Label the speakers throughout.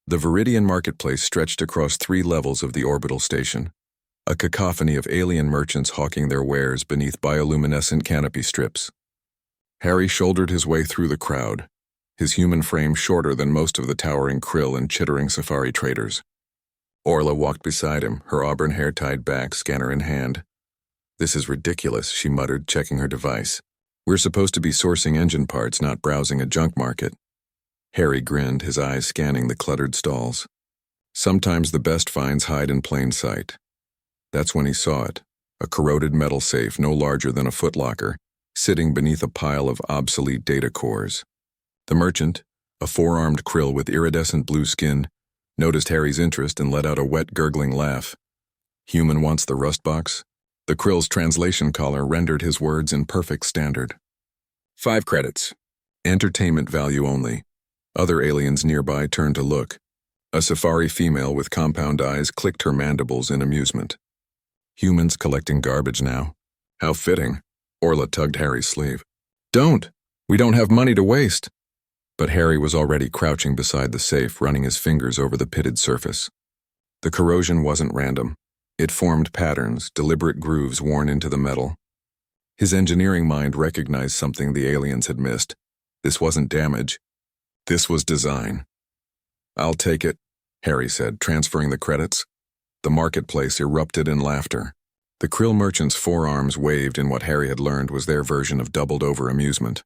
Speaker 1: The Viridian marketplace stretched across 3 levels of the orbital station, a cacophony of alien merchants hawking their wares beneath bioluminescent canopy strips. Harry shouldered his way through the crowd, his human frame shorter than most of the towering krill and chittering safari traders. Orla walked beside him, her auburn hair tied back, scanner in hand. "This is ridiculous," she muttered, checking her device. "We're supposed to be sourcing engine parts, not browsing a junk market." Harry grinned, his eyes scanning the cluttered stalls. Sometimes the best finds hide in plain sight. That's when he saw it, a corroded metal safe no larger than a footlocker, sitting beneath a pile of obsolete data cores. The merchant, a 4-armed krill with iridescent blue skin, noticed Harry's interest and let out a wet, gurgling laugh. "Human wants the rust box?" The krill's translation collar rendered his words in perfect standard. 5 credits. Entertainment value only. Other aliens nearby turned to look. A safari female with compound eyes clicked her mandibles in amusement. Humans collecting garbage now. How fitting. Orla tugged Harry's sleeve. "Don't! We don't have money to waste!" But Harry was already crouching beside the safe, running his fingers over the pitted surface. The corrosion wasn't random. It formed patterns, deliberate grooves worn into the metal. His engineering mind recognized something the aliens had missed. This wasn't damage. This was design. "I'll take it," Harry said, transferring the credits. The marketplace erupted in laughter. The krill merchant's forearms waved in what Harry had learned was their version of doubled-over amusement.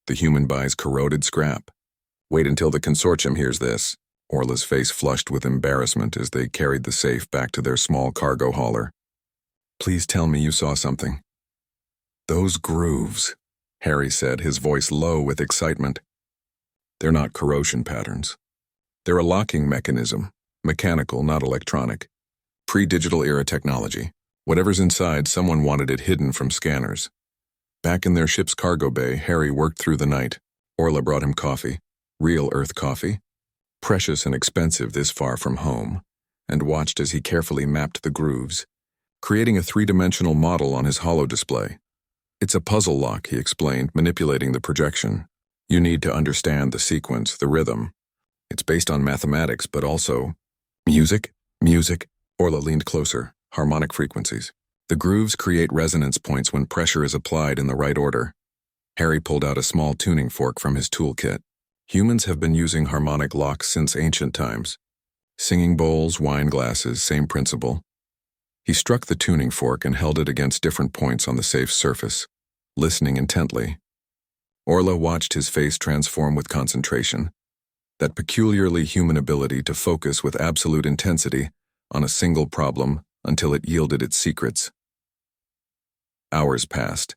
Speaker 1: The human buys corroded scrap. "Wait until the consortium hears this." Orla's face flushed with embarrassment as they carried the safe back to their small cargo hauler. "Please tell me you saw something." "Those grooves," Harry said, his voice low with excitement. "They're not corrosion patterns. They're a locking mechanism, mechanical, not electronic. Pre-digital era technology. Whatever's inside, someone wanted it hidden from scanners." Back in their ship's cargo bay, Harry worked through the night. Orla brought him coffee. Real Earth coffee. Precious and expensive this far from home, and watched as he carefully mapped the grooves, creating a 3-dimensional model on his holo display. "It's a puzzle lock," he explained, manipulating the projection. "You need to understand the sequence, the rhythm. It's based on mathematics, but also music." Orla leaned closer. "Harmonic frequencies. The grooves create resonance points when pressure is applied in the right order." Harry pulled out a small tuning fork from his toolkit. Humans have been using harmonic locks since ancient times. Singing bowls, wine glasses, same principle. He struck the tuning fork and held it against different points on the safe's surface, listening intently. Orla watched his face transform with concentration, that peculiarly human ability to focus with absolute intensity on a single problem until it yielded its secrets. Hours passed.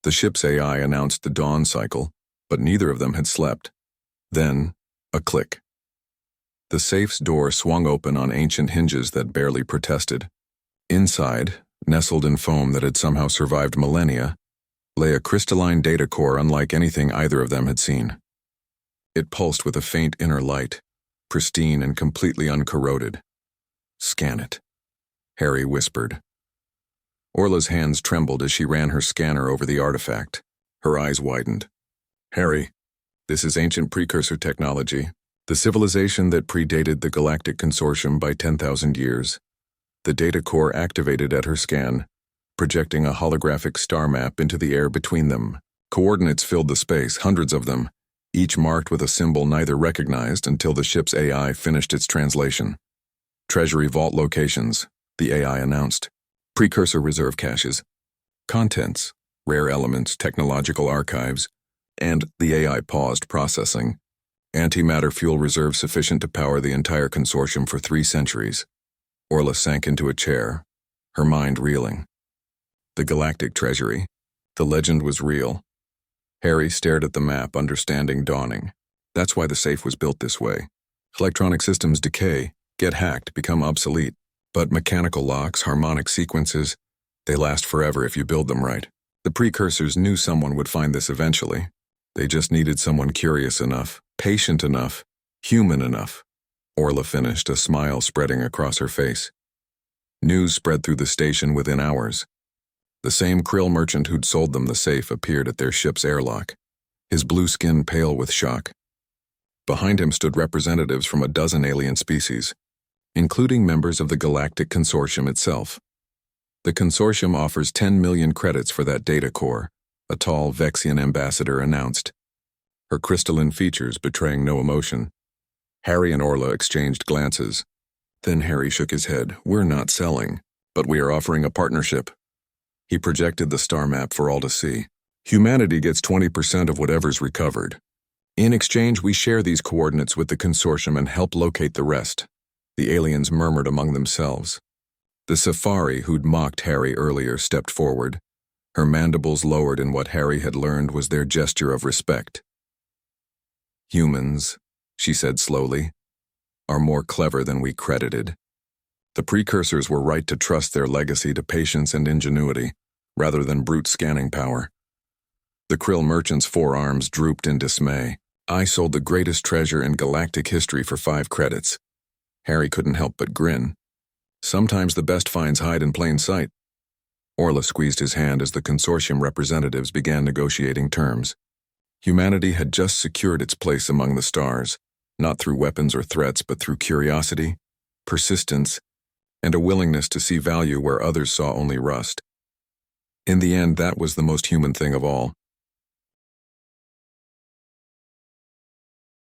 Speaker 1: The ship's AI announced the dawn cycle, but neither of them had slept. Then, a click. The safe's door swung open on ancient hinges that barely protested. Inside, nestled in foam that had somehow survived millennia, lay a crystalline data core unlike anything either of them had seen. It pulsed with a faint inner light, pristine and completely uncorroded. "Scan it," Harry whispered. Orla's hands trembled as she ran her scanner over the artifact. Her eyes widened. "Harry, this is ancient precursor technology, the civilization that predated the Galactic Consortium by 10,000 years. The data core activated at her scan, projecting a holographic star map into the air between them. Coordinates filled the space, hundreds of them, each marked with a symbol neither recognized until the ship's AI finished its translation. Treasury vault locations, the AI announced. Precursor reserve caches. Contents, rare elements, technological archives, and the AI paused processing. Antimatter fuel reserve sufficient to power the entire consortium for 3 centuries. Orla sank into a chair, her mind reeling. The Galactic Treasury. The legend was real. Harry stared at the map, understanding dawning. That's why the safe was built this way. Electronic systems decay, get hacked, become obsolete. But mechanical locks, harmonic sequences, they last forever if you build them right. The precursors knew someone would find this eventually. They just needed someone curious enough, patient enough, human enough. Orla finished, a smile spreading across her face. News spread through the station within hours. The same krill merchant who'd sold them the safe appeared at their ship's airlock, his blue skin pale with shock. Behind him stood representatives from a dozen alien species, including members of the Galactic Consortium itself. The consortium offers 10 million credits for that data core, a tall Vexian ambassador announced, her crystalline features betraying no emotion. Harry and Orla exchanged glances. Then Harry shook his head. We're not selling, but we are offering a partnership. He projected the star map for all to see. Humanity gets 20% of whatever's recovered. In exchange, we share these coordinates with the consortium and help locate the rest. The aliens murmured among themselves. The Safari who'd mocked Harry earlier stepped forward. Her mandibles lowered in what Harry had learned was their gesture of respect. Humans, she said slowly, are more clever than we credited. The precursors were right to trust their legacy to patience and ingenuity, rather than brute scanning power. The Krill merchant's forearms drooped in dismay. I sold the greatest treasure in galactic history for 5 credits. Harry couldn't help but grin. Sometimes the best finds hide in plain sight. Orla squeezed his hand as the consortium representatives began negotiating terms. Humanity had just secured its place among the stars, not through weapons or threats, but through curiosity, persistence, and a willingness to see value where others saw only rust. In the end, that was the most human thing of all.